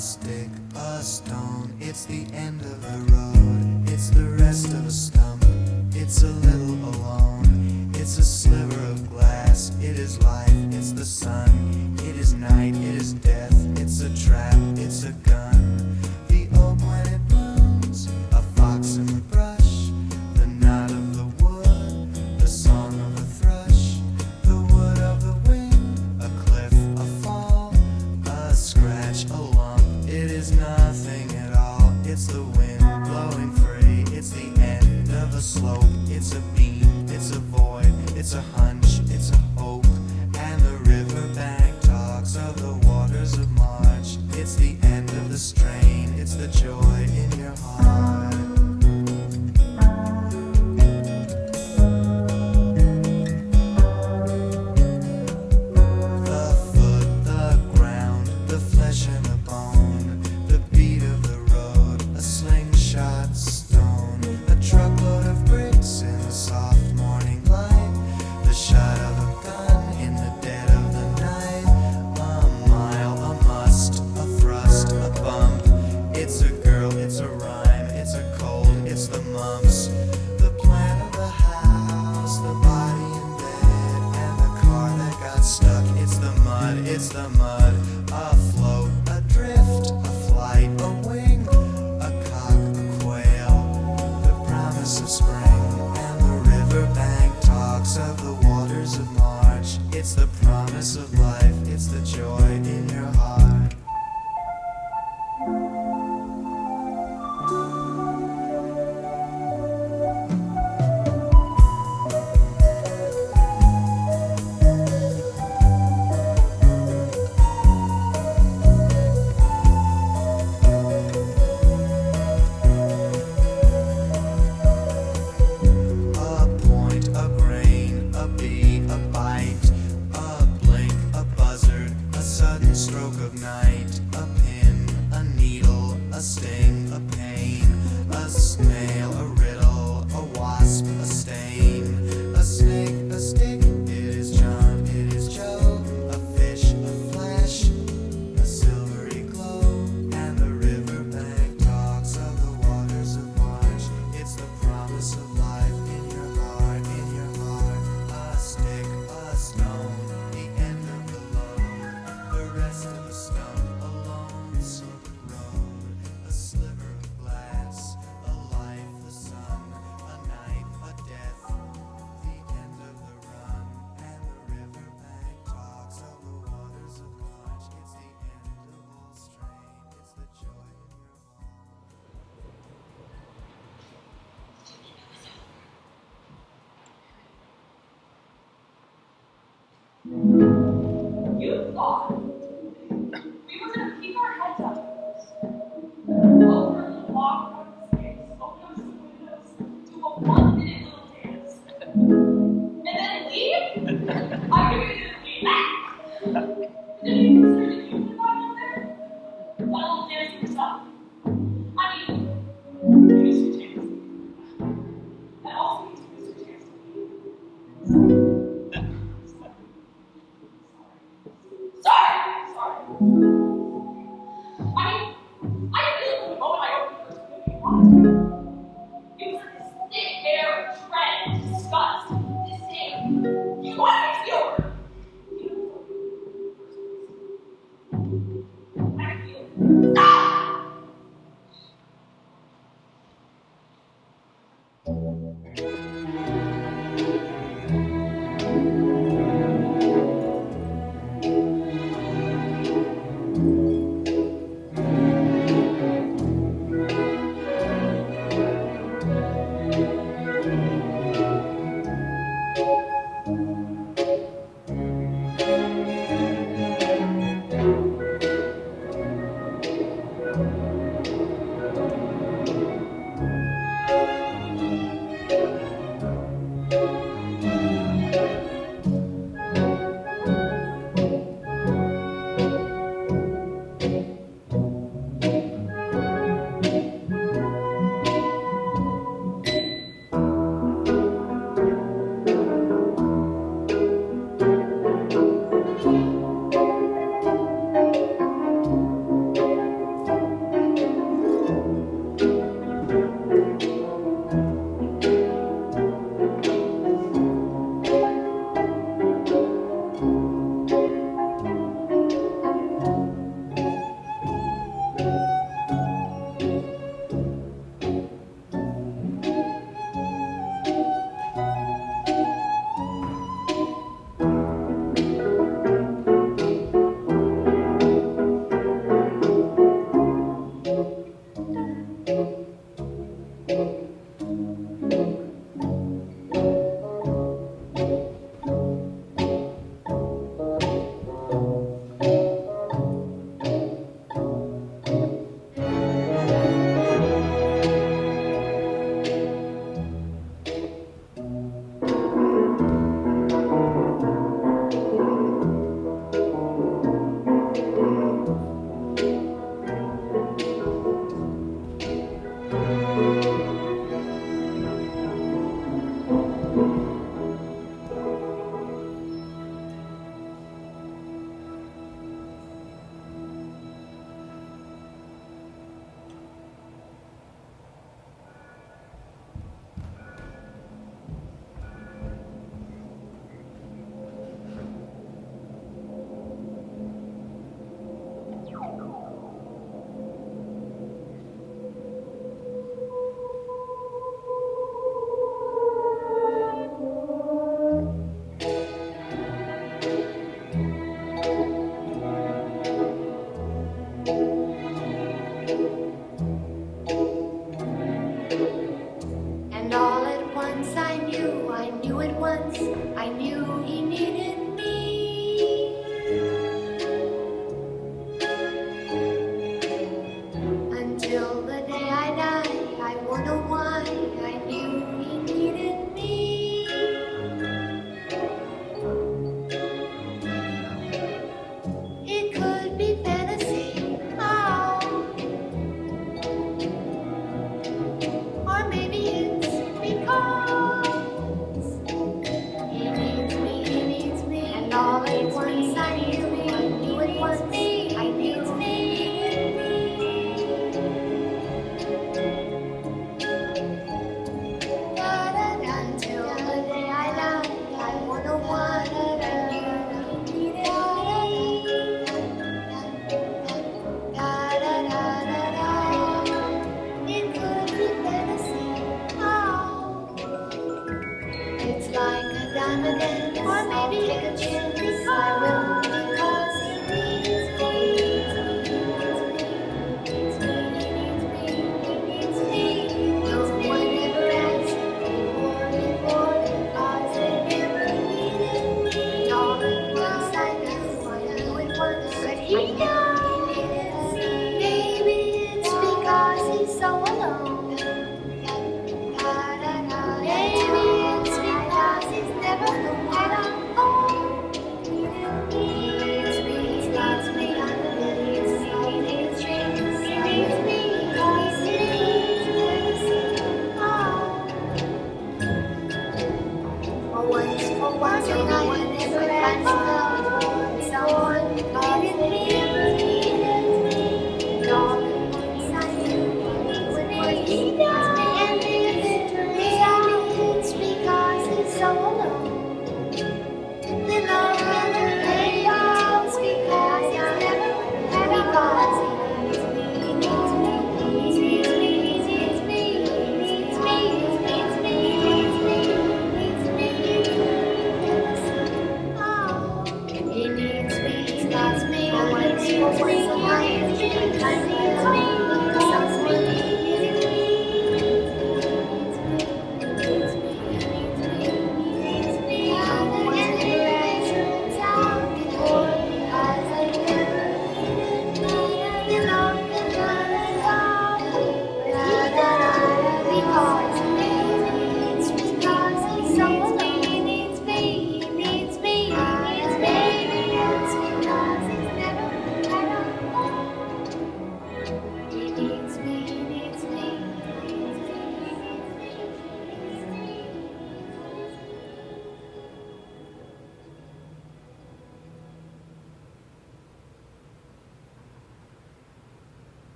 stick, a stone, it's the end of the road, it's the rest of a stump, it's a little alone, it's a sliver of glass, it is life, it's the sun, it is night, it is death, it's a trap, it's a gun, the oak when it blooms, a fox in the brush, the knot of the wood, the song of a thrush, the wood of the wind, a cliff, a fall, a scratch, a lump, it is nothing at all, it's the wind blowing free, it's the end of a slope, it's a beam, it's a void, it's a hunch, it's a hope, and the riverbank talks of the waters of March, it's the end of the strain, it's the joy in your heart. The foot, the ground, the flesh and the bone, the beat of the road, a slingshot stone, a truckload of bricks in the soft morning light, the shot of a gun in the dead of the night, a mile, a must, a thrust, a bump, it's a girl, it's a rhyme, it's a cold, it's the mumps, the plan of the house, the body in bed, and the car that got stuck, it's the mud, afloat, adrift, a flight, a wing, a cock, a quail, the promise of spring, and the riverbank talks of the waters of March, it's the promise of life, it's the joy in your heart. A point, a grain, a bee, a bite, a blink, a buzzard, a sudden stroke of night, a pin, a needle, a sting, a pain, a snail, a riddle, a wasp, a stain, a snake, a stick, it is John, it is Joe, a fish, a flash, a silvery glow, and the riverbank talks of the waters of March, it's the promise of life in your heart, a stick, a stone, the end of the load, the rest of a stump, a lone silver road, a sliver of glass, a life, the sun, a night, a death, the end of the run, and the riverbank talks of the waters of March, it's the end of all strain, it's the joy in your heart. You thought we were going to keep our heads up over You were this thick hair of dread, disgust, disdain. You are pure. I feel. Stop!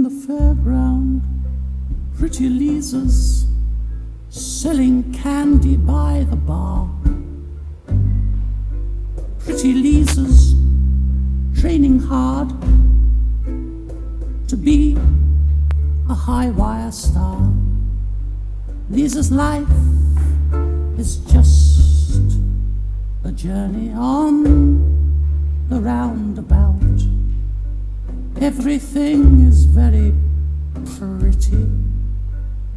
the fairground, pretty Lisa's selling candy by the bar. Pretty Lisa's training hard to be a high-wire star. Lisa's life is just a journey on the roundabout. Everything is very pretty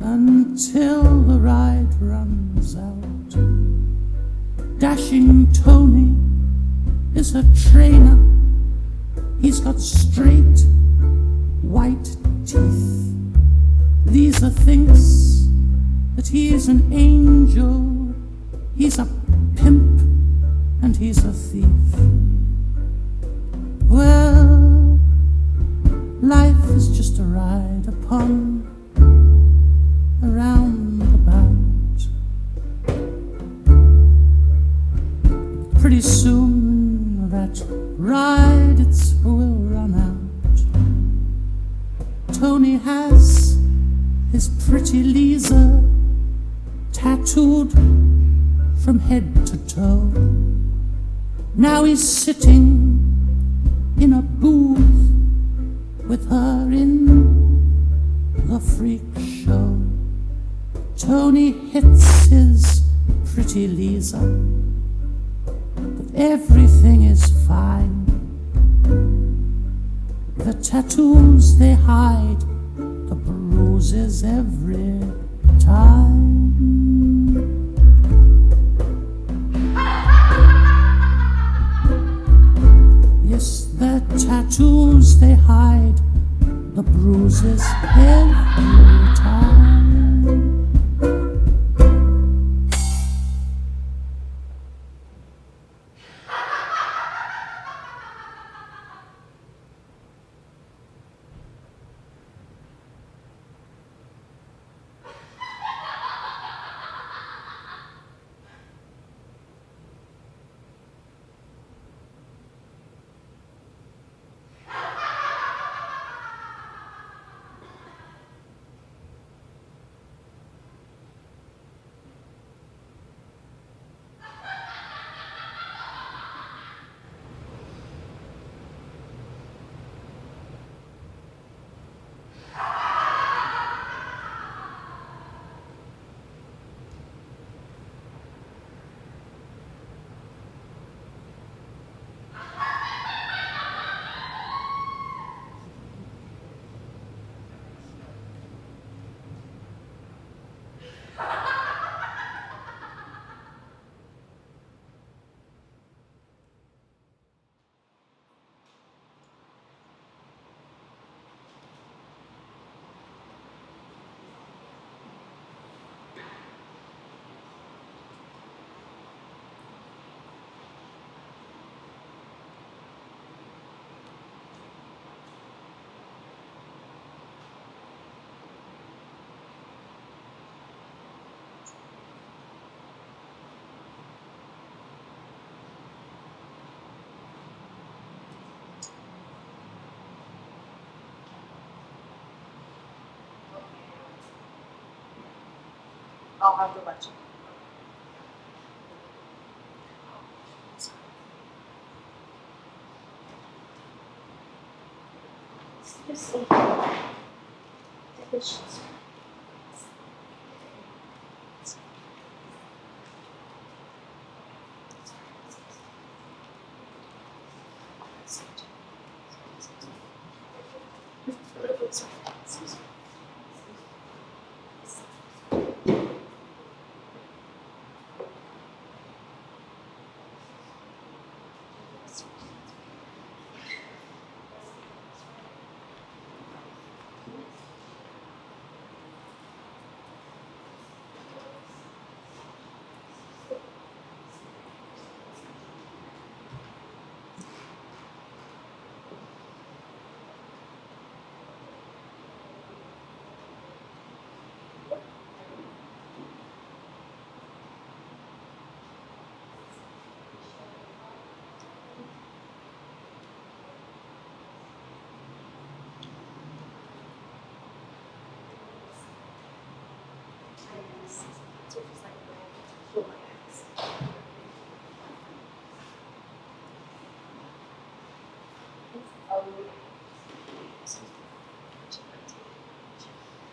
until the ride runs out. Dashing Tony is her trainer. He's got straight white teeth. Lisa thinks that he's an angel. He's a pimp and he's a thief. Well, life is just a ride upon a roundabout. Pretty soon that ride it will run out. Tony has his pretty Lisa tattooed from head to toe. Now he's sitting in a booth with her in the freak show. Tony hits his pretty Lisa, but everything is fine. The tattoos, they hide the bruises every time. Yes, the tattoos, they hide the bruises every time. I'll have the lunch. Seriously. Delicious. So it's just like full legs.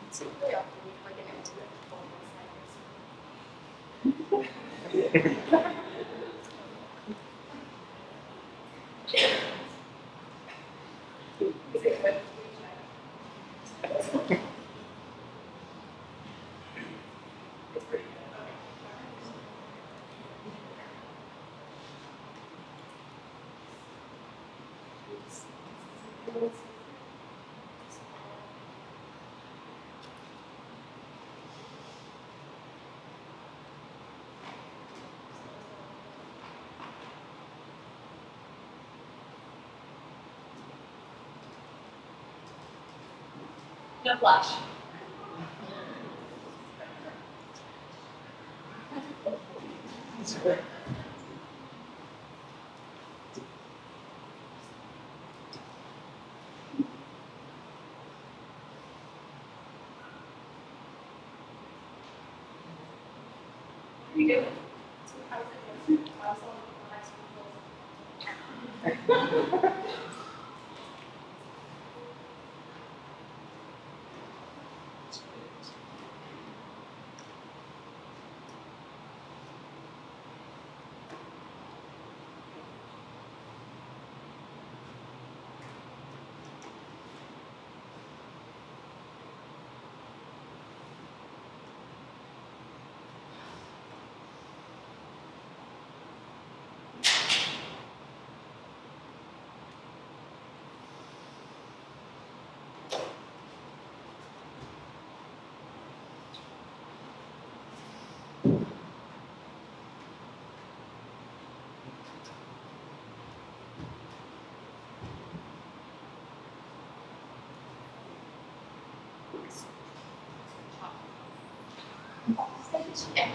It's really often you like an intimate performance like this. Is it good? It's pretty good. Okay. No flash. You do. Yeah.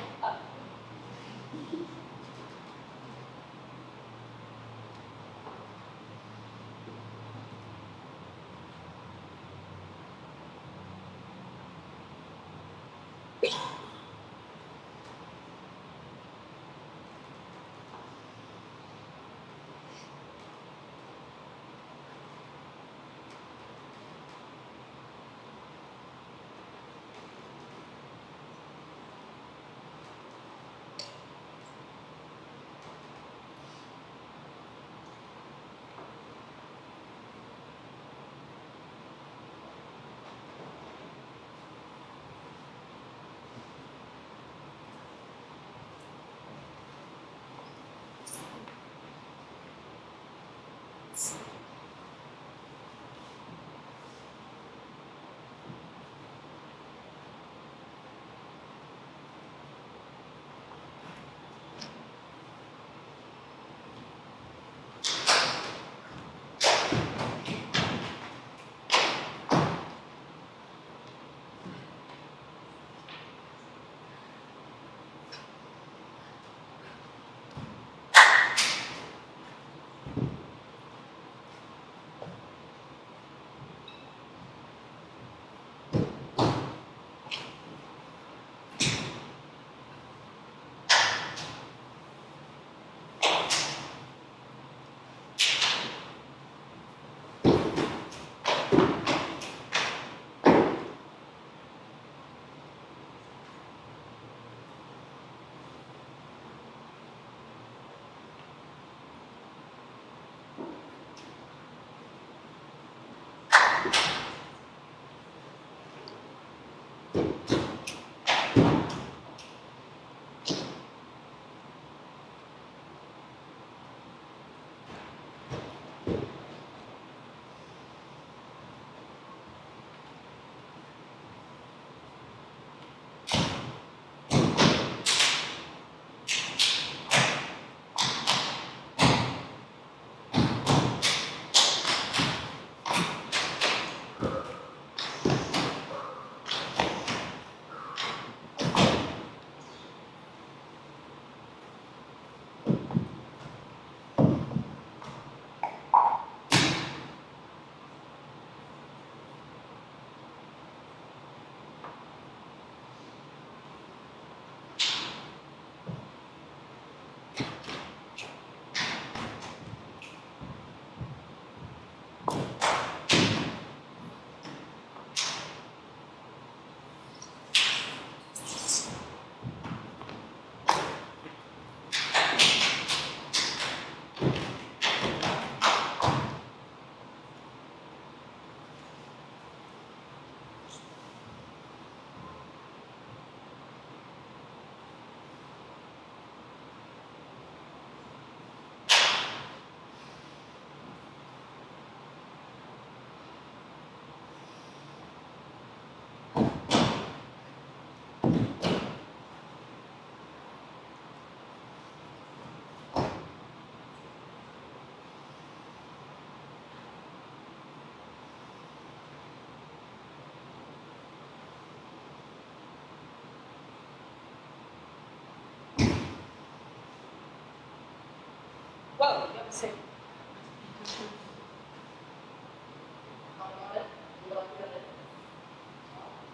Whoa, you have to say.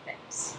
Thanks.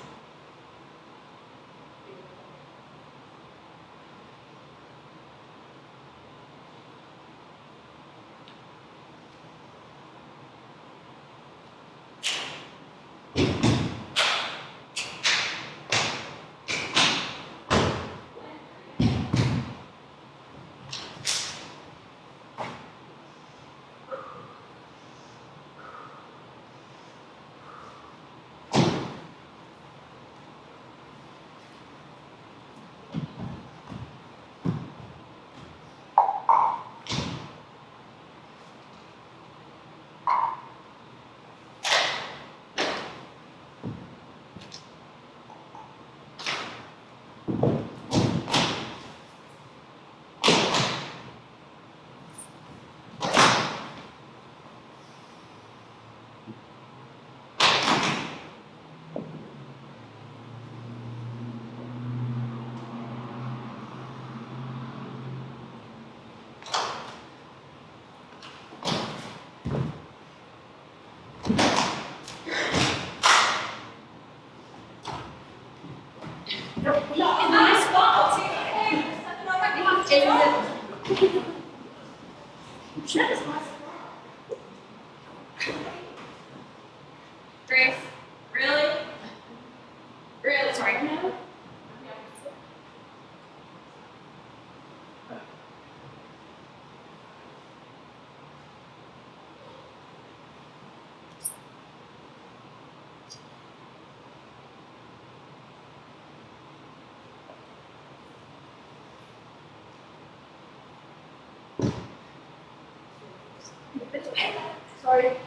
Grace, really? Really? Sorry. Sorry.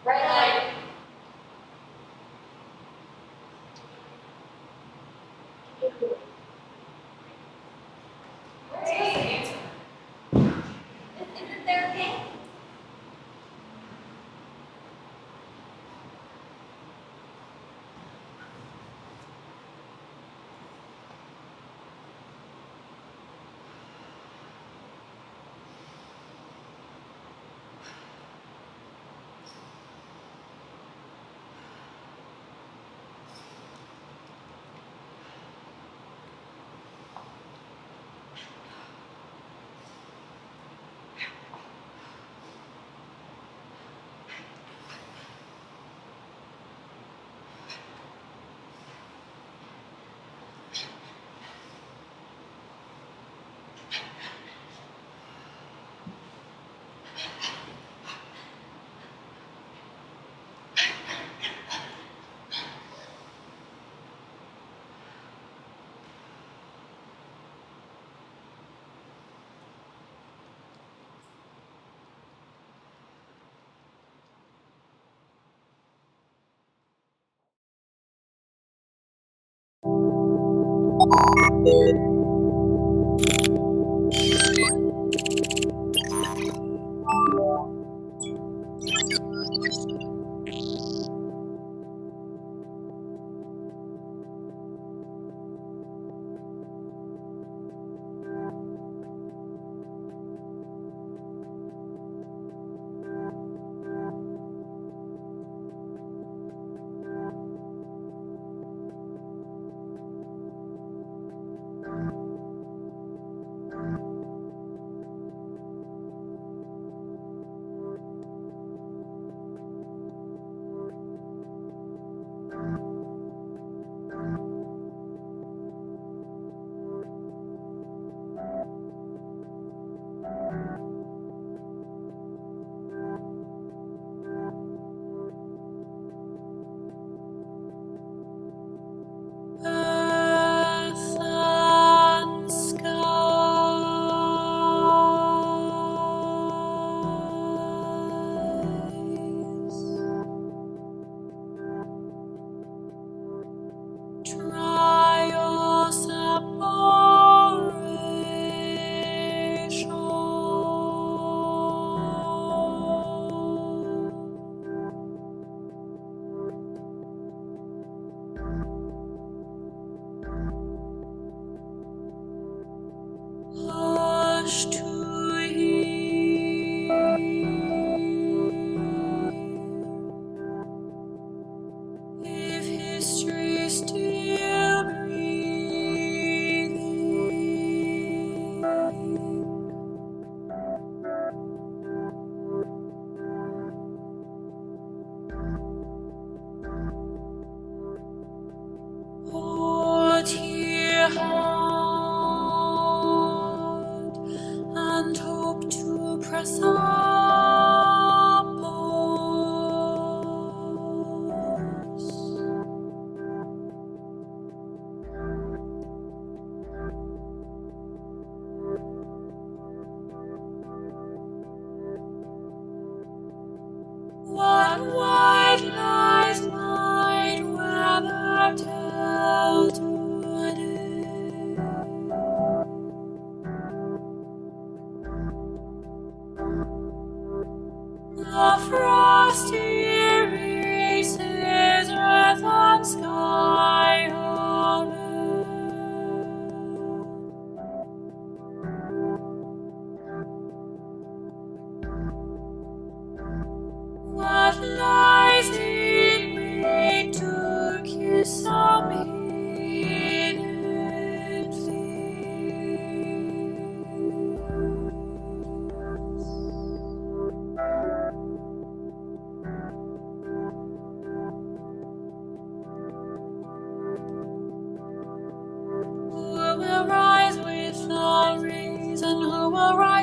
Right leg. Isn't there pain?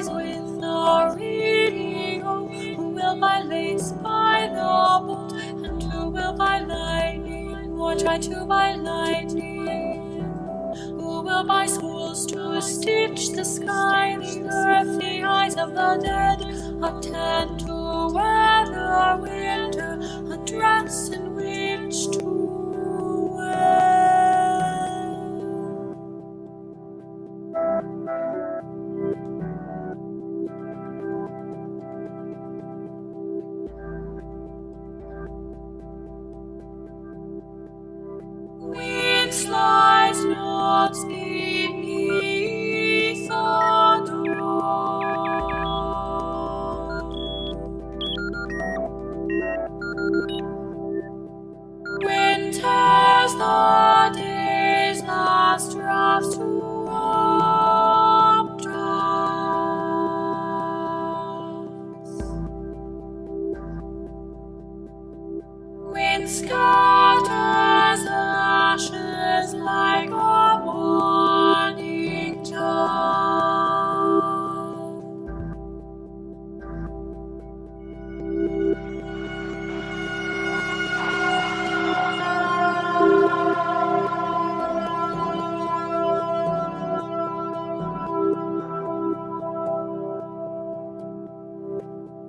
skies with the reading? Oh, who will buy lace by the bolt, and who will buy lightning, or try to buy lightning? Who will buy schools to stitch the sky, the earth, the eyes of the dead, a tent to weather winter, a dress in which to wear? Wind slides notes beneath the door. Wind tears the day's last drafts to updrafts. Wind scatters ashes like a morning dawn.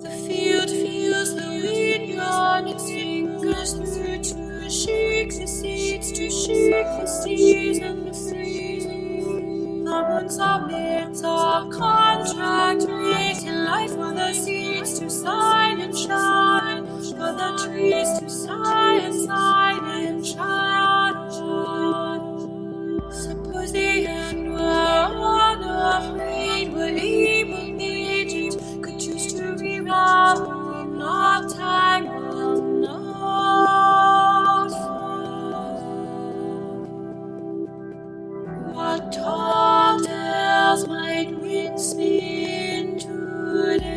The field feels the wind run its fingers through to shake the seeds, to shake the seas and the trees. The moon submits a contract written life for the seeds to sign and shine, for the trees to sign and shine. Suppose the end were unafraid, were able agents could choose to reroute, not tangle, not fall. What tall tales might wind spin today?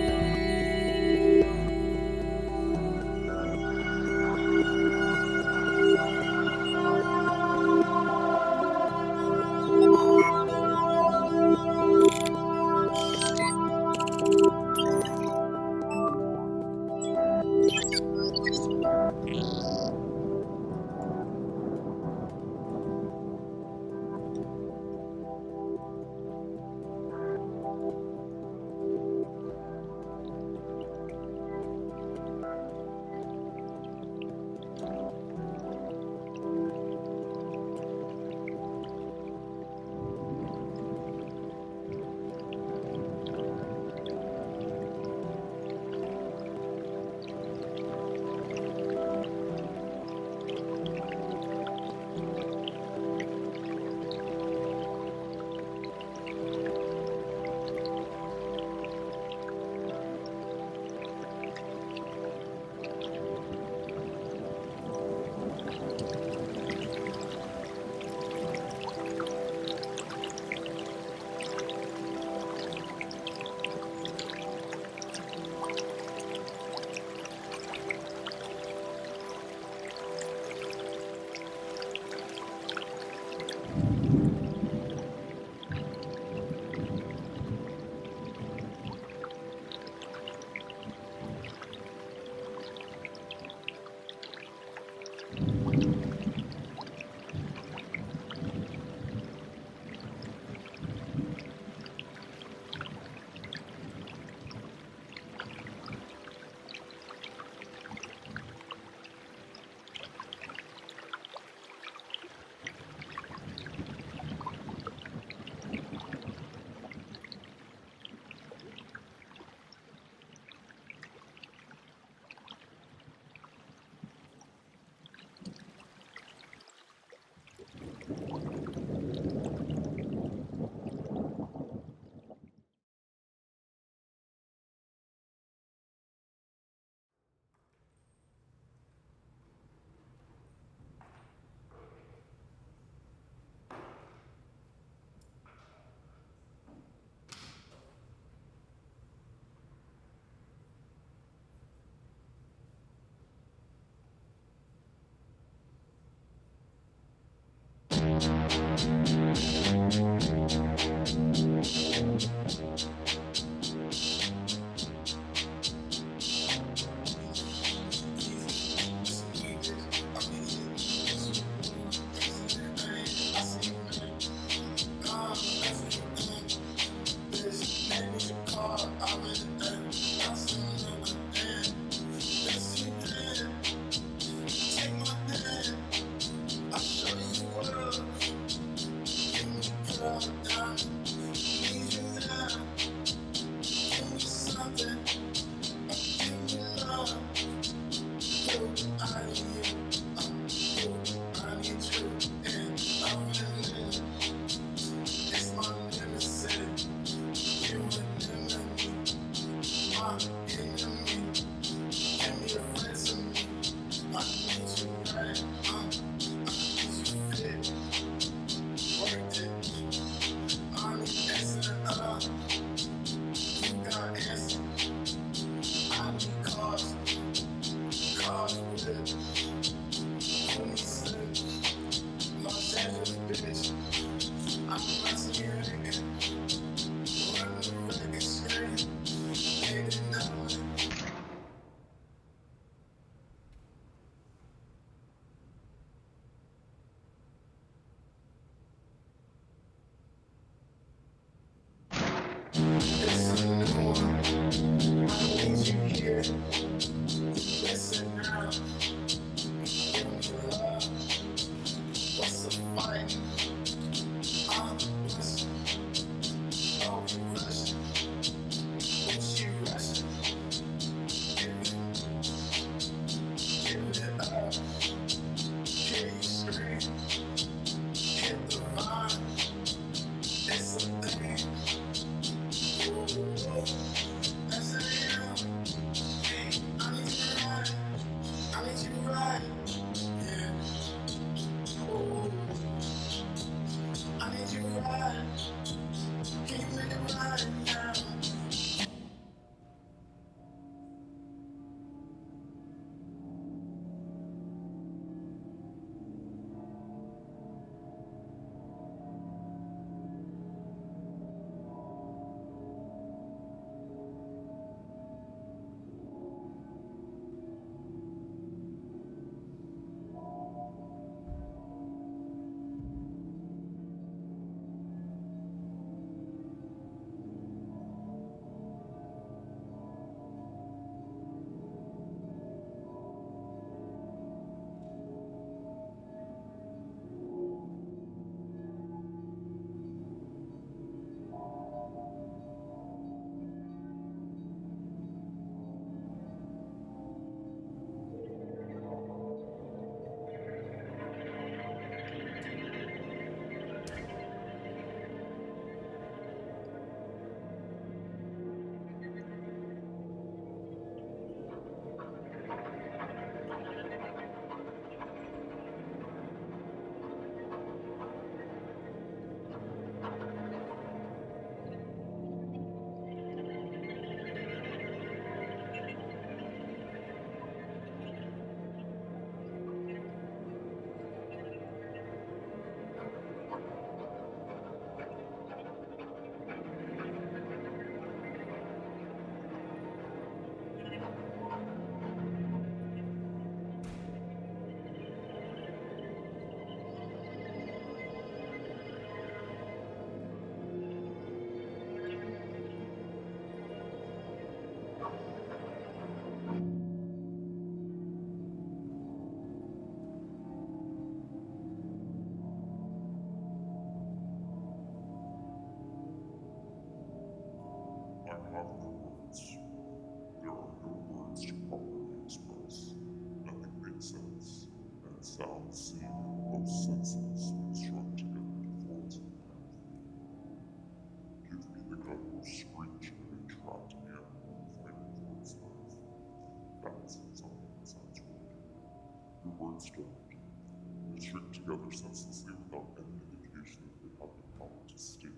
Together senselessly without any indication that they have the power to stay.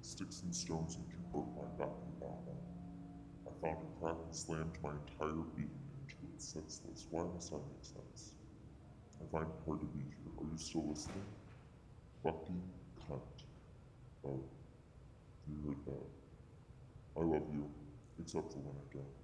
Sticks and stones seemed to hurt my back and bottom. I found a crack and slammed my entire being into it, senseless. Why must I make sense? I find it hard to be here. Are you still listening? Bucky, cunt. Oh, you heard that. I love you, except for when I don't.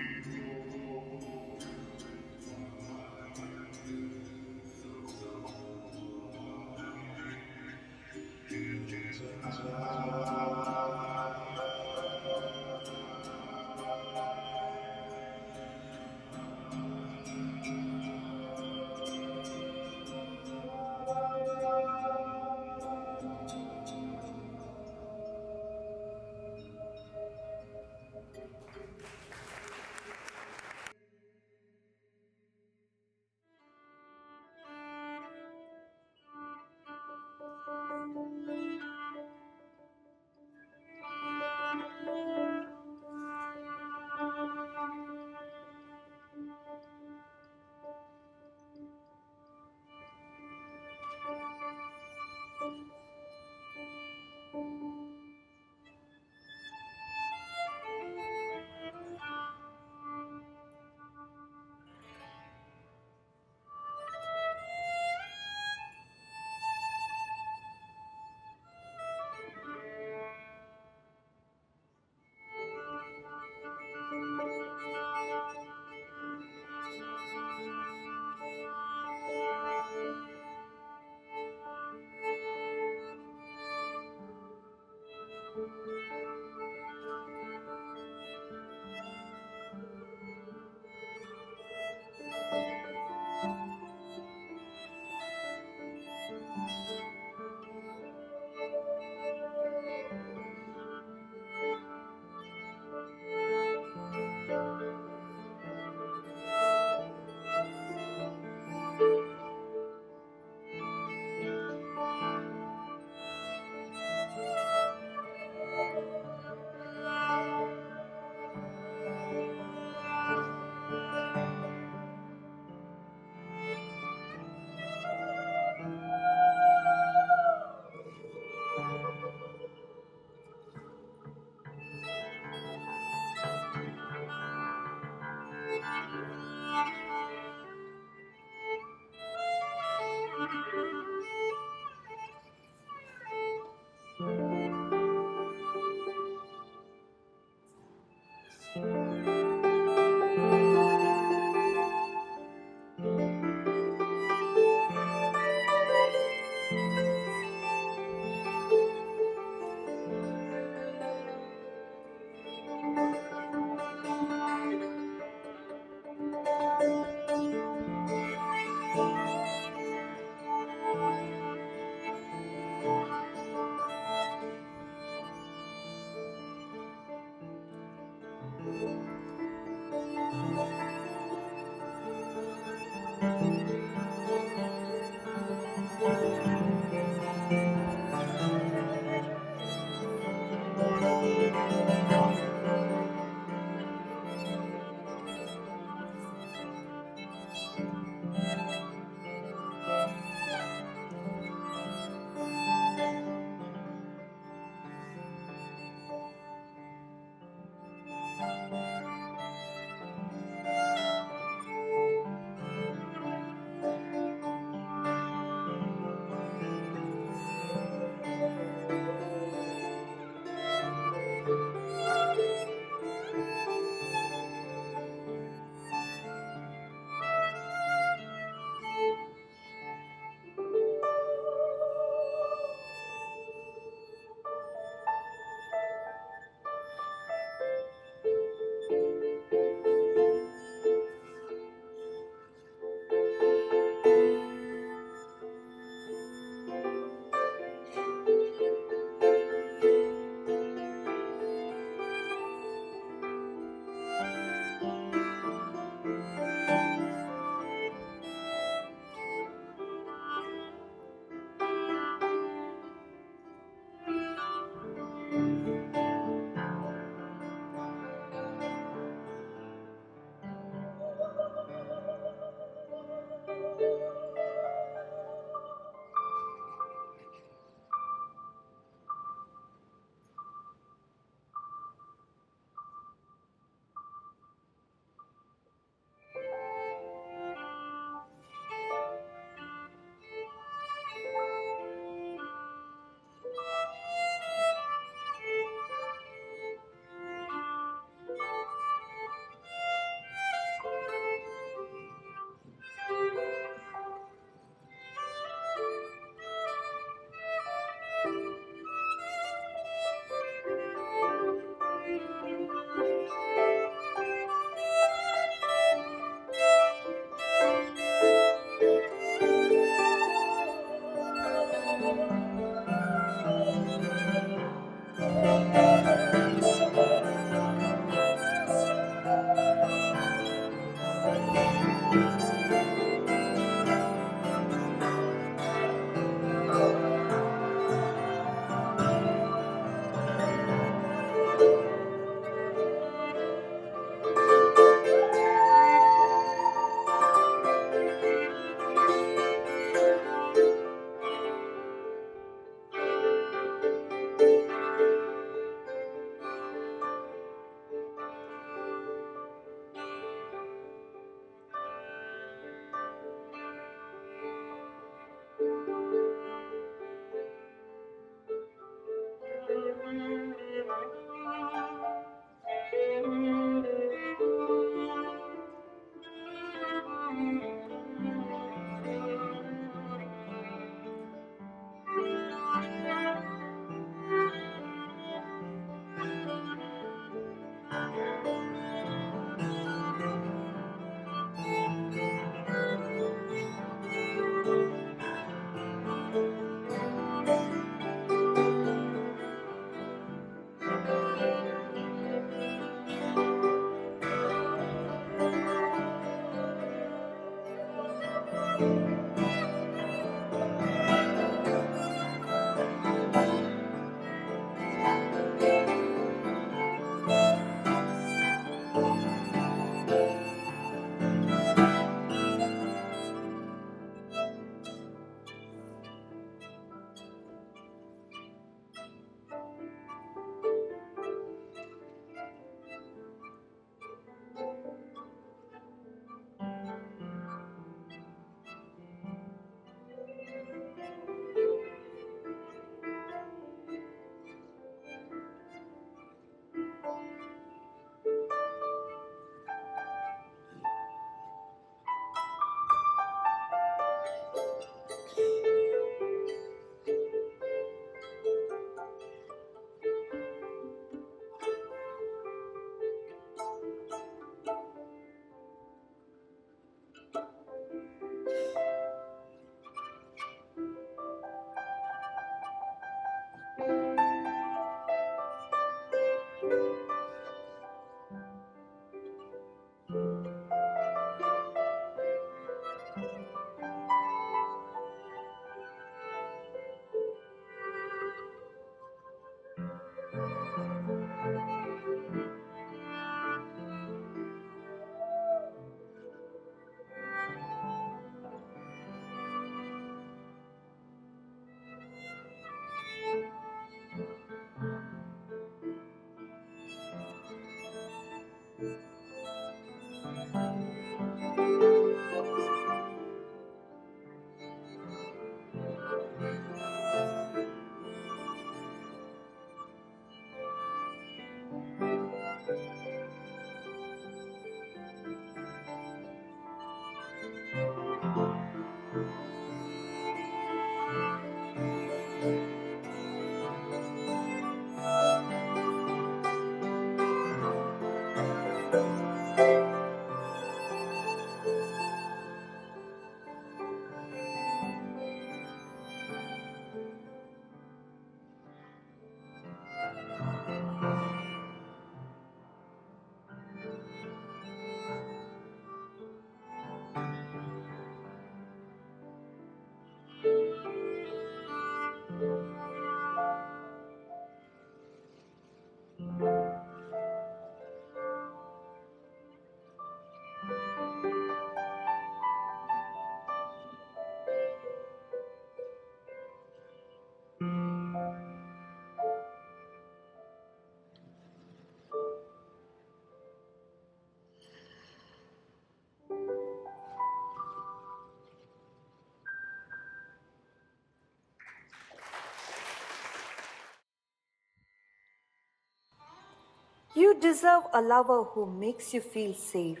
You deserve a lover who makes you feel safe,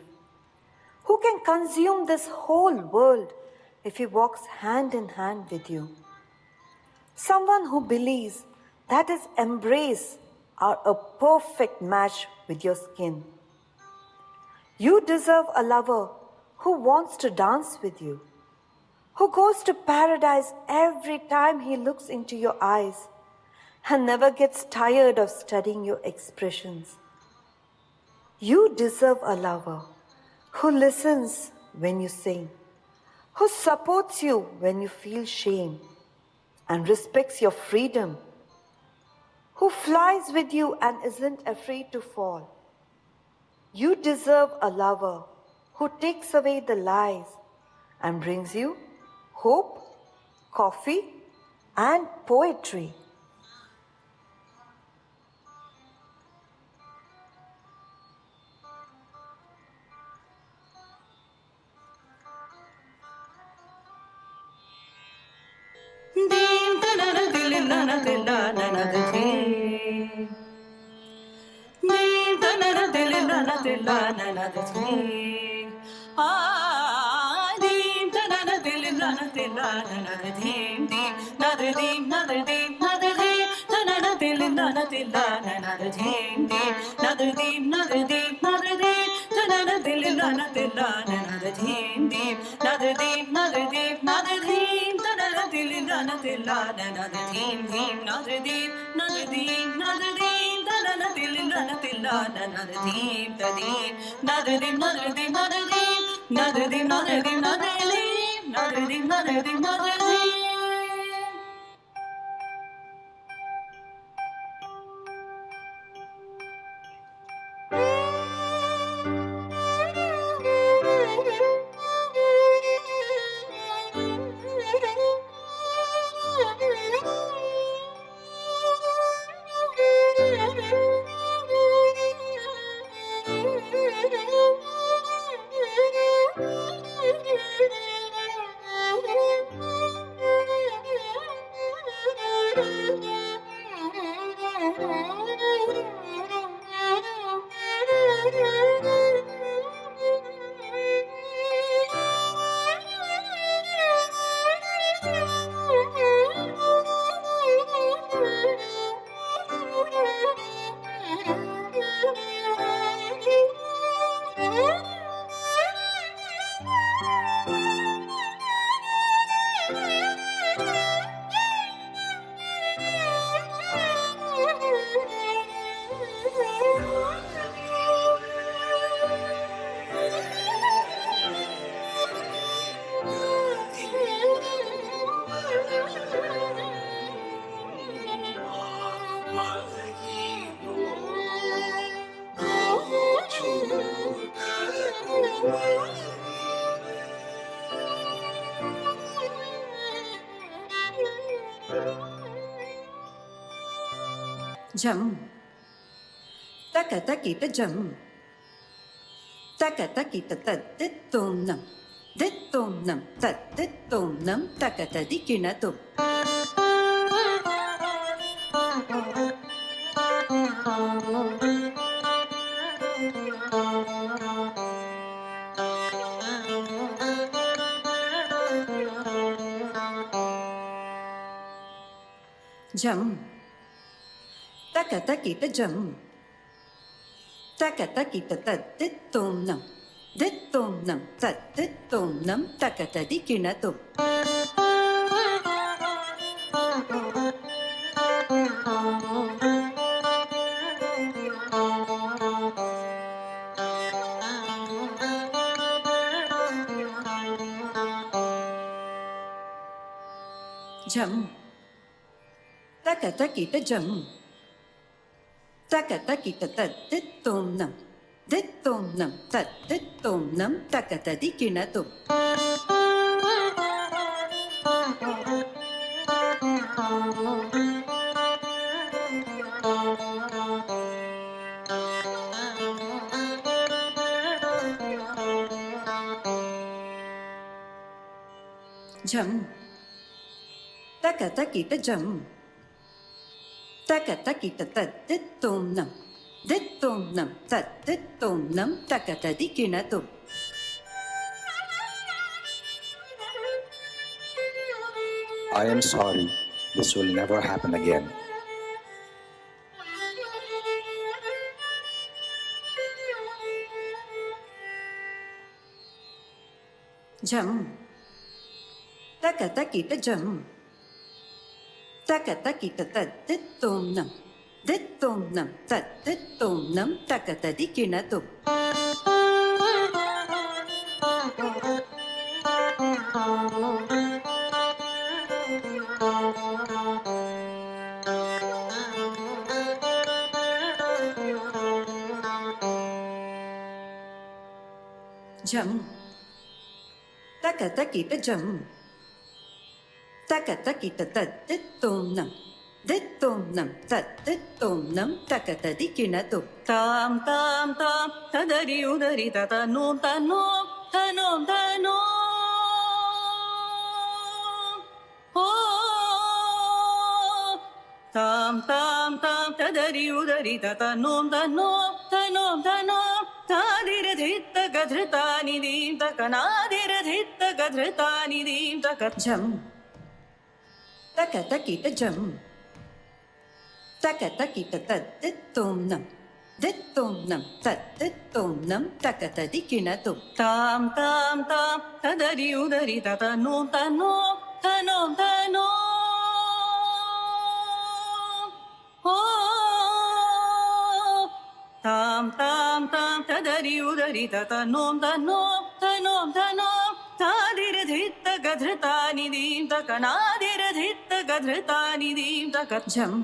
who can consume this whole world if he walks hand in hand with you. Someone who believes that his embrace are a perfect match with your skin. You deserve a lover who wants to dance with you, who goes to paradise every time he looks into your eyes and never gets tired of studying your expressions. You deserve a lover who listens when you sing, who supports you when you feel shame and respects your freedom, who flies with you and isn't afraid to fall. You deserve a lover who takes away the lies and brings you hope, coffee, and poetry. Deem tanana dililana dilana dilana. Deem tanana dililana dilana dilana. Ah, deem tanana dililana dilana deem deem. Another deem, another deem, another deem. Tanana dililana dilana deem deem. Another deem, another deem, another deem. Tanana dililana dilana deem deem. Another deem, another deem, another deem. Dilana dilana another team another deep another deep another deep dilana dilana dilana another deep the deep another deep another deep another deep another deep another deep another deep another deep another deep another deep. Jump. Taka takita jump. Taka takita taditonam. Ditonam taditonam taka tadikinatum. Jump. Taka takita jump. Taka takita taditonam. Ditonam taditonam taka tadikinatum. Jump. Taka takita jump. Taka takita taditonam. Ditonam taditonam taka tadikinatum. Jump. Taka takita jump. Taka takita taditonam. தித்தும் நம் தத்தித்தும் நம் தகததி கிணத்தும். I am sorry. This will never happen again. Jam. Takatakita jam. Takatakita taditum nam. Ditum nam taditum nam takatadi kinatum. Jam. Takatakita jam. Takatakita taditum nam. Ditum nam taditum nam takatadi kinatum. Tam tam tam tadari udari tatanum tanum tanum tanum. Oh, tam tam tam tadari udari tatanum tanum tanum tanum. Tadiradhitta gadhrtani dim takanadiradhitta gadhrtani dim takat. Jam. Takatakita jam. Takatakita taditum nam. Ditum nam taditum nam takatadi kinatum. Tam tam tam tadari udari tatanum tanum tanum tanum. Oh, tam tam tam tadari udari tatanum tanum tanum tanum. Tadiradhitta gadhrtani dim takanadiradhitta gadhrtani dim takat. Jam.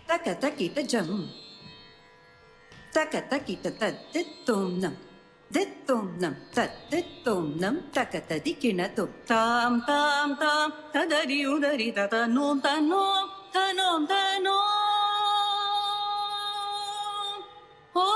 Takatakita jam. Takatakita taditum nam. Ditum nam taditum nam takatadi kinatum. Tam tam tam tadari udari tatanum tanum tanum tanum. Oh,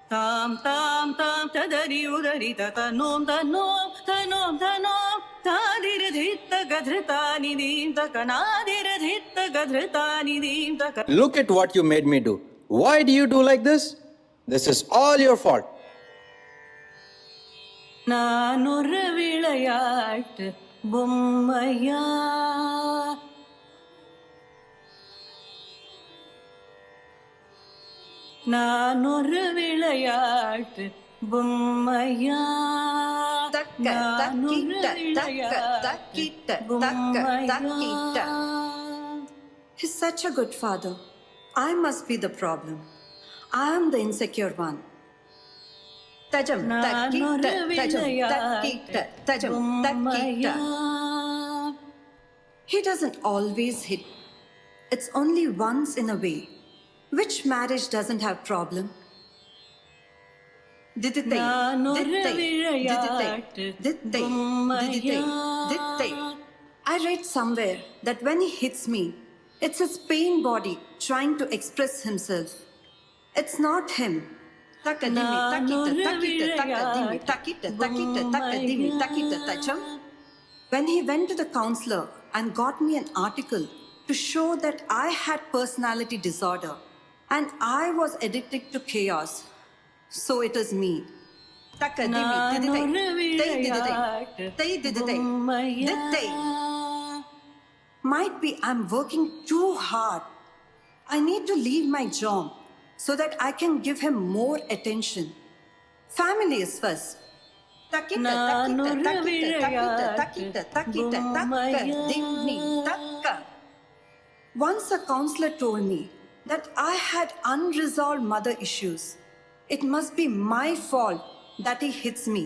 tam tam tam tadari udari tatanum tanum tanum tanum. Tadiradhitta gadhrtani dim takanadiradhitta gadhrtani dim takat. Look at what you made me do. Why do you do like this? This is all your fault. நானொரு விளையாட்டு பொம்மையா நானொரு விளையாட்டு பொம்மையா Takatakita takatakita takatakita. He's such a good father. I must be the problem. I am the insecure one. Tajam takita tajam takita tajam takita. He doesn't always hit. It's only once in a way. Which marriage doesn't have problem? Didittai, didittai, didittai, didittai, didittai, didittai. I read somewhere that when he hits me, it's his pain body trying to express himself. It's not him. Takadimi, takita, takita, takadimi, takita, takita, takadimi, takita, tajam. When he went to the counselor and got me an article to show that I had personality disorder and I was addicted to chaos. So it is me. Takadimi, didittai, tay didittai, tay didittai, didittai. Might be I'm working too hard. I need to leave my job so that I can give him more attention. Family is first. Takita, takita, takita, takita, takita, takita, takadimi, takka. Once a counselor told me that I had unresolved mother issues. It must be my fault that he hits me.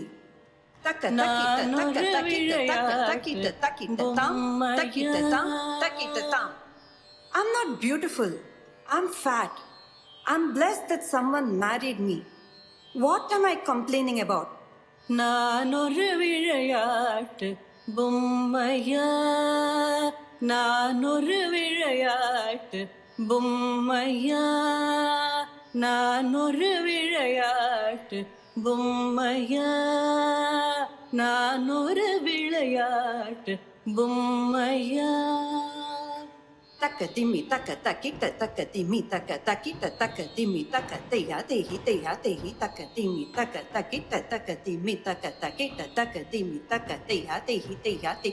Taka takita taka takita taka takita takita tam takita tam takita tam. I'm not beautiful. I'm fat. I'm blessed that someone married me. What am I complaining about? நானொரு விளையாட்டு பொம்மையா நானொரு விளையாட்டு பொம்மையா நானொரு விளையாட்டு பொம்மையா நானொரு விளையாட்டு பொம்மையா. Takadimi takatakita takadimi takatakita takadimi takateya tehi teya tehi takadimi takatakita takadimi takatakita takadimi takateya tehi teya te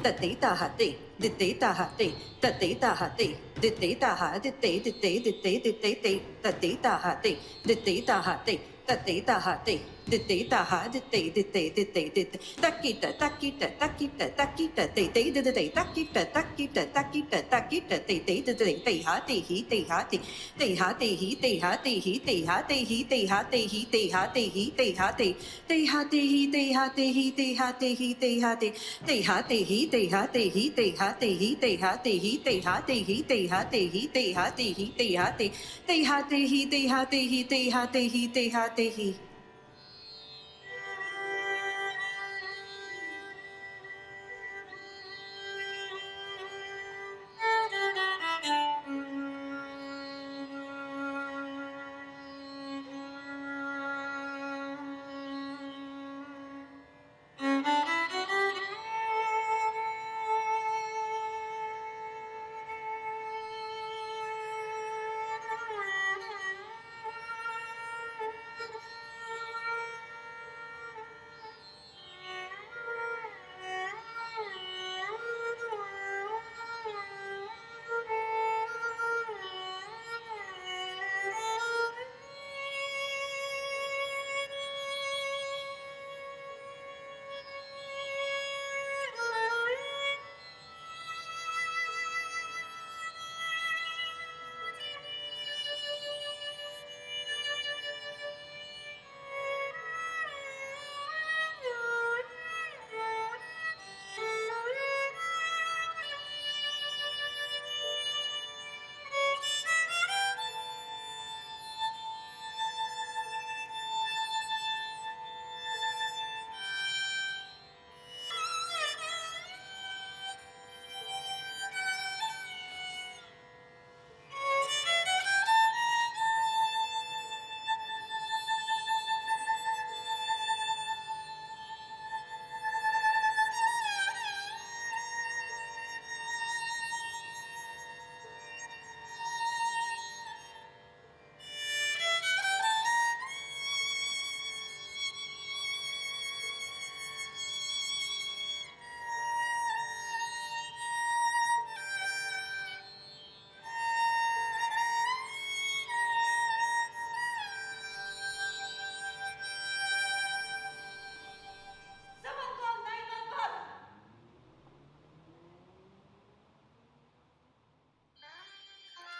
tateta hate diteta hate tateta hate diteta ha dite dite dite dite te tateta hate diteta hate tateta hate diteta ha dite dite dite dite takita takita takita takita te te dite takita takita takita takita te te dite te ha te hi te ha te te ha te hi te ha te hi te ha te hi te ha te hi te ha te hi te ha te te ha te hi te ha te hi te ha te hi te ha te te ha te hi te ha te hi te ha te hi te ha te hi te ha te hi te ha te hi te ha te hi te ha te te ha te hi te ha te hi te ha te hi te ha te hi.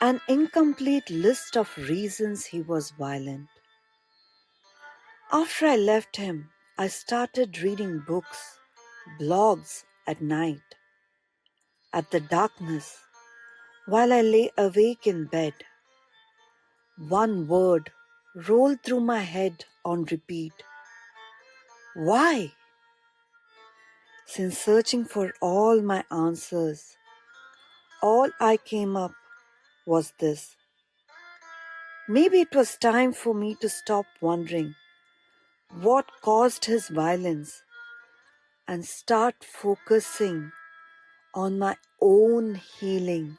An incomplete list of reasons he was violent. After I left him, I started reading books, blogs at night. At the darkness, while I lay awake in bed, one word rolled through my head on repeat. Why? Since searching for all my answers, all I came up was this. Maybe it was time for me to stop wondering what caused his violence and start focusing on my own healing.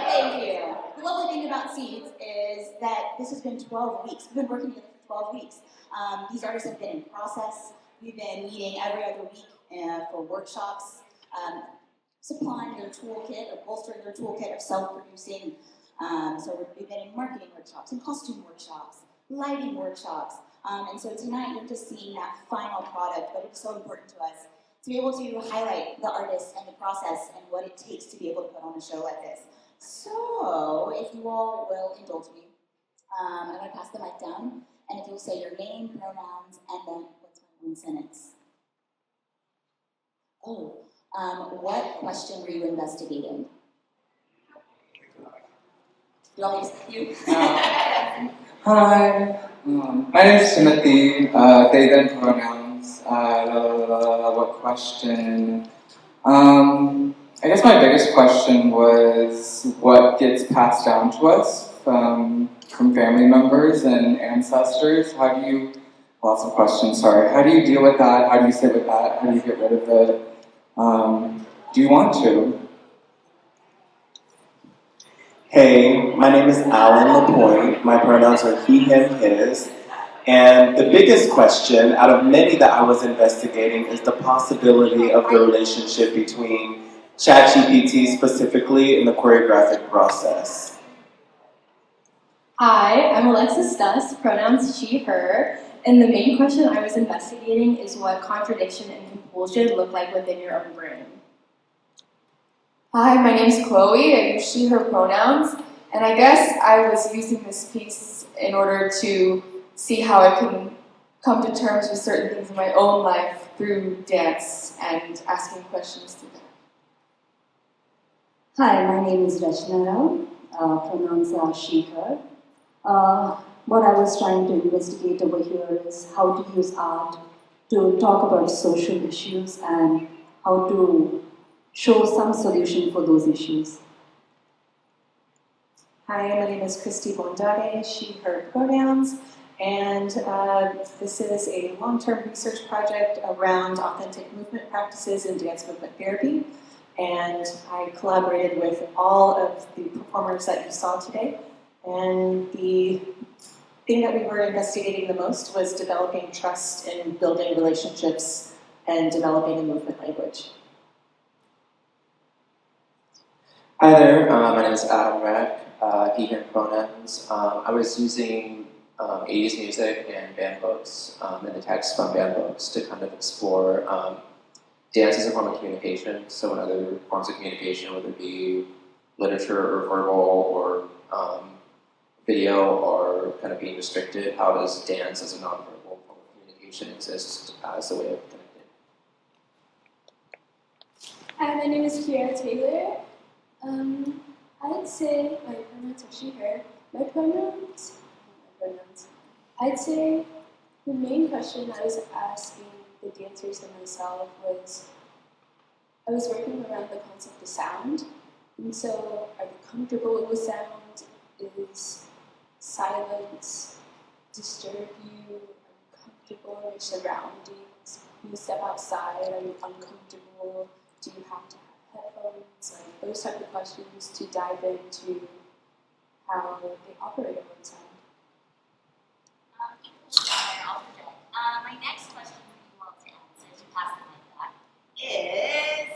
Thank you. The lovely thing about Seeds is that this has been 12 weeks. We've been working together for 12 weeks. These artists have been in process. We've been meeting every other week for workshops, supplying their toolkit or bolstering their toolkit of self-producing. So we've been in marketing workshops and costume workshops, lighting workshops. And so tonight you're just seeing that final product, but it's so important to us to be able to highlight the artists and the process and what it takes to be able to put on a show like this. So, if you all will indulge me, I'm going to pass the mic down, and if you'll say your name, pronouns, and then what's my one sentence? Oh, what question were you investigating? You want me to say you? Hi, my name is Timothy, they, them pronouns, what question? I guess my biggest question was what gets passed down to us from family members and ancestors. How do you, lots of questions, sorry. How do you deal with that? How do you sit with that? How do you get rid of it? Do you want to? Hey, my name is LaPoint. My pronouns are he, him, his. And the biggest question out of many that I was investigating is the possibility of the relationship between ChatGPT specifically in the choreographic process. Hi, I'm Alexis Stus, pronouns she, her, and the main question I was investigating is what contradiction and compulsion look like within your own brain. Hi, my name is Chloé, I use she, her pronouns, and I guess I was using this piece in order to see how I can come to terms with certain things in my own life through dance and asking questions to them. Hi, my name is Rachana Rao, pronouns are she, her. What I was trying to investigate over here is how to use art to talk about social issues and how to show some solution for those issues. Hi, my name is Christie Bondade, she, her pronouns, and this is a long-term research project around authentic movement practices in dance movement therapy. And I collaborated with all of the performers that you saw today. And the thing that we were investigating the most was developing trust and building relationships and developing a movement language. Hi there, my name is Adam Rech, he, him pronouns. I was using 80s music and band books and the text from band books to kind of explore dance as a form of communication. So in other forms of communication, whether it be literature or verbal or video or kind of being restricted, how does dance as a nonverbal form of communication exist as a way of connecting? Hi, my name is Kiara Taylor. I'd say my pronouns are she, her. I'd say the main question I was asking the dancers and myself was, I was working around the concept of sound. And so, are they comfortable with sound? Is silence disturb you? Are you comfortable in your surroundings? When you step outside, are you uncomfortable? Do you have to have headphones? Like those type of questions to dive into how they operate around sound. My next question for you all to answer, to pass the mic back, is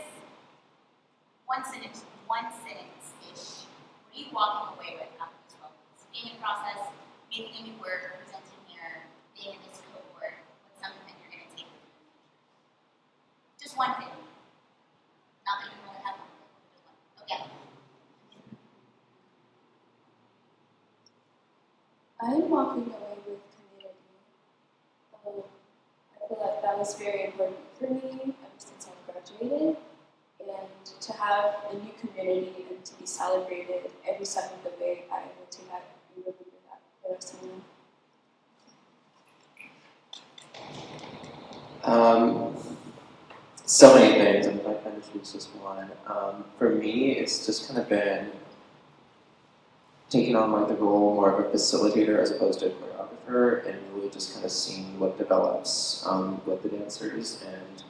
one sentence-ish. What are you walking away with after this 12 weeks? Being in process, making a new work, presenting here, being in this cohort, what's something that you're going to take with you in the future? Just one thing. Not that you really have one. Okay. I'm walking away with community. I feel like that was very important for me ever since I graduated. And to have a new community and to be celebrated every step of the way, I will take that and remember that for the rest of my life. So many things, and if I kind of choose just one. For me, it's just kind of been taking on like the role more of a facilitator as opposed to a choreographer, and really just kind of seeing what develops with the dancers and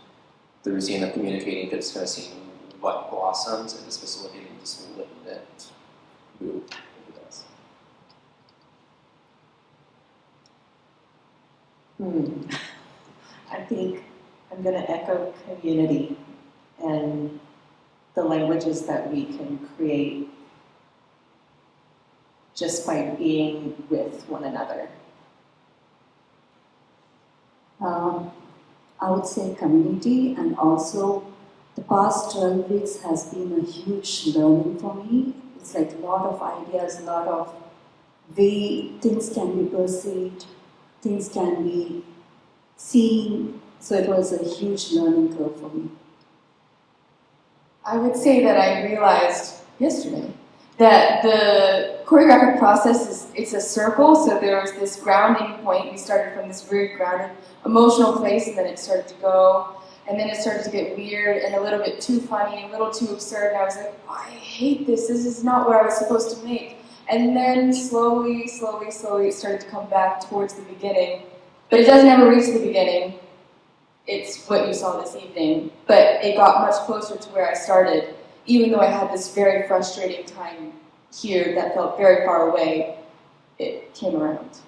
the routine of communicating, just kind of seeing what blossoms and just facilitating this little move into this. I think I'm going to echo community and the languages that we can create just by being with one another. I would say community, and also the past 12 weeks has been a huge learning for me. It's like a lot of ideas, a lot of way things can be perceived, things can be seen. So it was a huge learning curve for me. I would say that I realized yesterday that the choreographic process it's a circle, so there was this grounding point. We started from this very grounded, emotional place, and then it started to go, and then it started to get weird and a little bit too funny, a little too absurd, and I was like, oh, I hate this is not what I was supposed to make. And then slowly, it started to come back towards the beginning, but it doesn't ever reach the beginning. It's what you saw this evening, but it got much closer to where I started. Even though I had this very frustrating time here that felt very far away, it came around.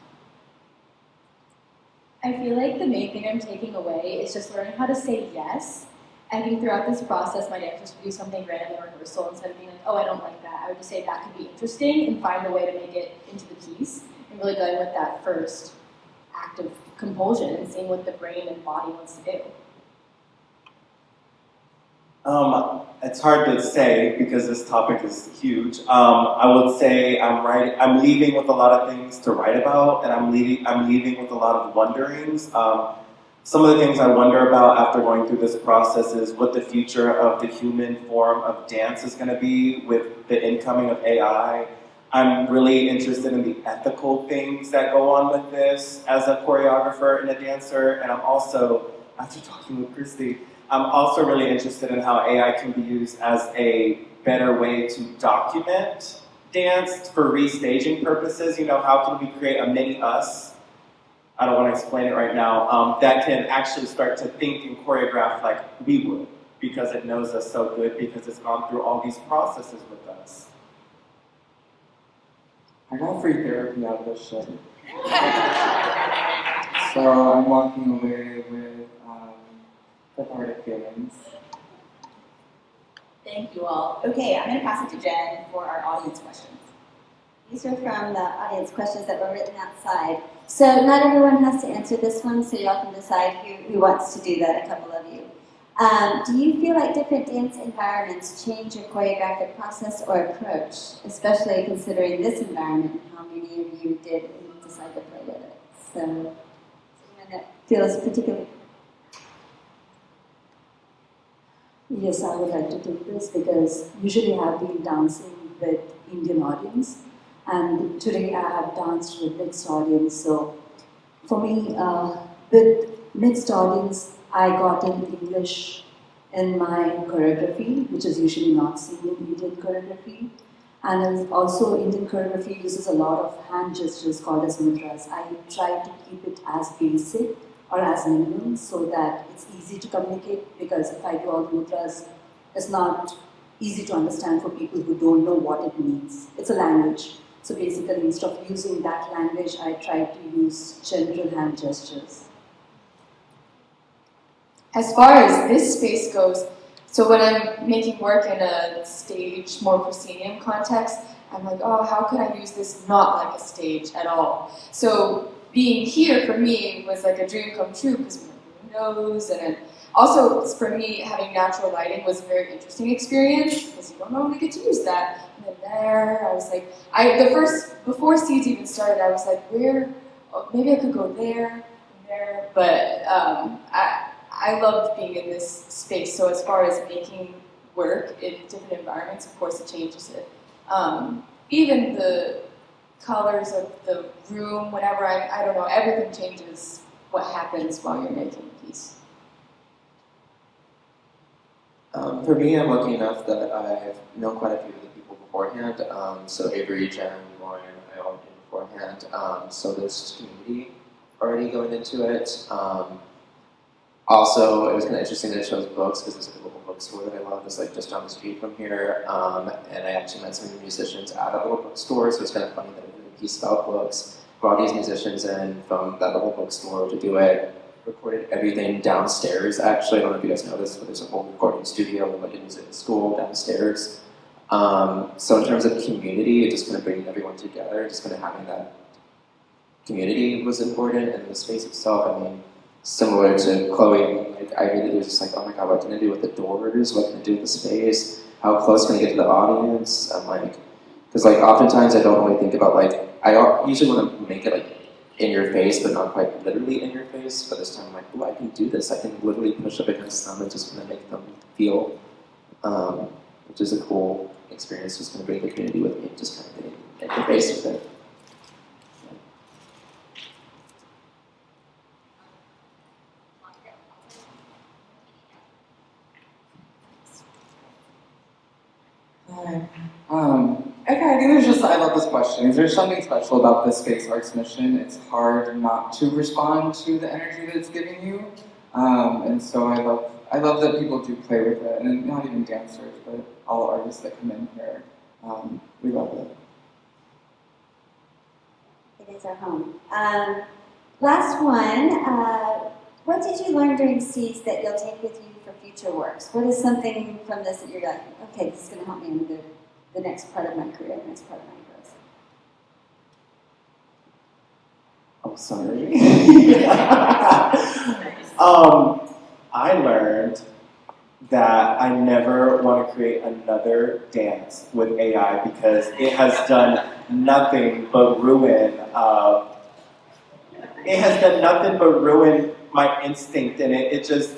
I feel like the main thing I'm taking away is just learning how to say yes. I think throughout this process, my dancers would do something random in rehearsal instead of being like, oh, I don't like that. I would just say that could be interesting and find a way to make it into the piece, and really going with that first act of compulsion and seeing what the brain and body wants to do. It's hard to say because this topic is huge. I would say I'm leaving with a lot of things to write about, and I'm leaving with a lot of wonderings. Some of the things I wonder about after going through this process is what the future of the human form of dance is going to be with the incoming of AI. I'm really interested in the ethical things that go on with this as a choreographer and a dancer, and I'm also, after talking with Christie, I'm also really interested in how AI can be used as a better way to document dance for restaging purposes. You know, how can we create a mini us? I don't want to explain it right now. That can actually start to think and choreograph like we would, because it knows us so good, because it's gone through all these processes with us. I got free therapy out of this shit. So I'm walking away with cathartic feelings. Thank you all. Okay, I'm going to pass it to Jen for our audience questions. These are from the audience questions that were written outside. So not everyone has to answer this one, so y'all can decide who wants to do that, a couple of you. Do you feel like different dance environments change your choreographic process or approach, especially considering this environment and how many of you did decide to play with it? So someone that feels particularly... Yes, I would like to take this because usually I have been dancing with Indian audience, and today I have danced with mixed audience. So for me, with mixed audience, I got in English in my choreography, which is usually not seen in Indian choreography. And also Indian choreography uses a lot of hand gestures called as mudras. I try to keep it as basic or as minimal so that it's easy to communicate, because if I do all the mudras, it's not easy to understand for people who don't know what it means. It's a language. So basically, instead of using that language, I try to use general hand gestures. As far as this space goes, so when I'm making work in a stage, more proscenium context, I'm like, oh, how could I use this not like a stage at all? So being here for me was like a dream come true, because we have windows, and also for me, having natural lighting was a very interesting experience, because you don't normally get to use that. And then there, I was like, before Seeds even started, I was like, maybe I could go there, but I loved being in this space. So as far as making work in different environments, of course it changes it. Even the colors of the room, whenever I don't know, everything changes what happens while you're making a piece. For me, I'm lucky enough that I've known quite a few of the people beforehand. So Avery, Jen, Lauren, I all knew beforehand. So there's community already going into it. Also, it was kind of interesting that it shows books, because there's like a local bookstore that I love. It's like just down the street from here. And I actually met some of the musicians at a little bookstore, so it's kind of funny that I did a piece about books, brought these musicians in from that little bookstore to do it, recorded everything downstairs. Actually, I don't know if you guys know this, but there's a whole recording studio like a music school downstairs. So in terms of community, just kind of bringing everyone together, just kind of having that community was important, and the space itself, I mean, similar to Chloé, like I really was just like, oh my god, what can I do with the doors? What can I do with the space? How close can I get to the audience? I'm like, because like oftentimes I don't really think about like, I usually want to make it like in your face, but not quite literally in your face. But this time I'm like, oh, I can do this. I can literally push up against them and just kind of make them feel, which is a cool experience. Just going to bring the community with me, just kind of getting in your face with it. Okay, I think I love this question. There's something special about the Space Arts mission. It's hard not to respond to the energy that it's giving you. And so I love that people do play with it, and not even dancers, but all artists that come in here. We love it. It is our home. Last one. What did you learn during Seeds that you'll take with you for future works? What is something from this that you're like, okay, this is going to help me in the next part of my career, the next part of my growth? Oh, sorry. I learned that I never want to create another dance with AI, because it has done nothing but ruin. It has done nothing but ruin my instinct in it. It just,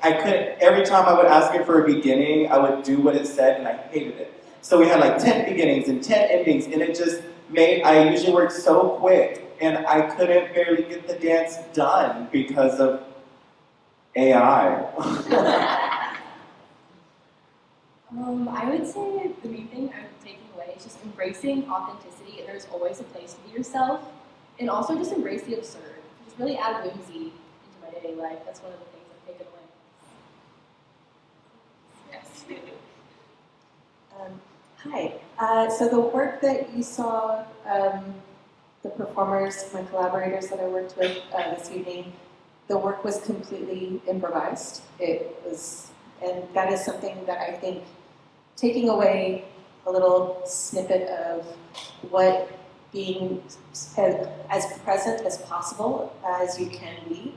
I couldn't, every time I would ask it for a beginning, I would do what it said, and I hated it. So we had like 10 beginnings and 10 endings, and it just made, I usually worked so quick, and I couldn't barely get the dance done because of AI. I would say the main thing I'm taking away is just embracing authenticity, and there's always a place to be yourself, and also just embrace the absurd. Just really add whimsy into my daily life. That's one of the things I've taken away. Yes. Hi. So the work that you saw, the performers, my collaborators that I worked with this evening, the work was completely improvised. And that is something that I think taking away a little snippet of what being as present as possible as you can be,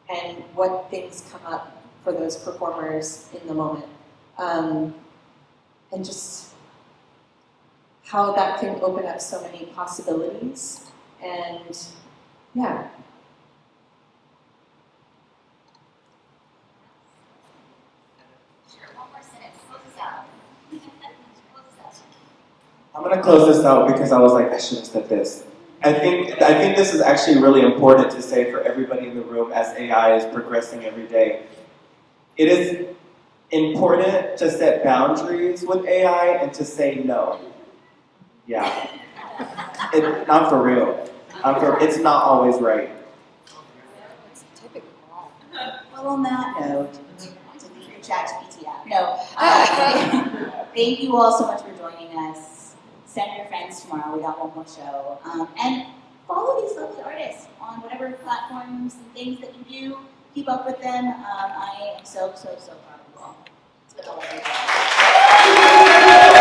and what things come up for those performers in the moment. And just how that can open up so many possibilities. And yeah. I'm gonna close this out because I was like, I should have said this. I think this is actually really important to say for everybody in the room as AI is progressing every day. It is important to set boundaries with AI and to say no. Yeah. Not for real. It's not always right. Well, on that note, to leave your ChatGPT app. No. Thank you all so much for joining us. Send your friends tomorrow. We got one more show. And follow these lovely artists on whatever platforms and things that you do. Keep up with them. I am so proud of you all. It's been a lovely day.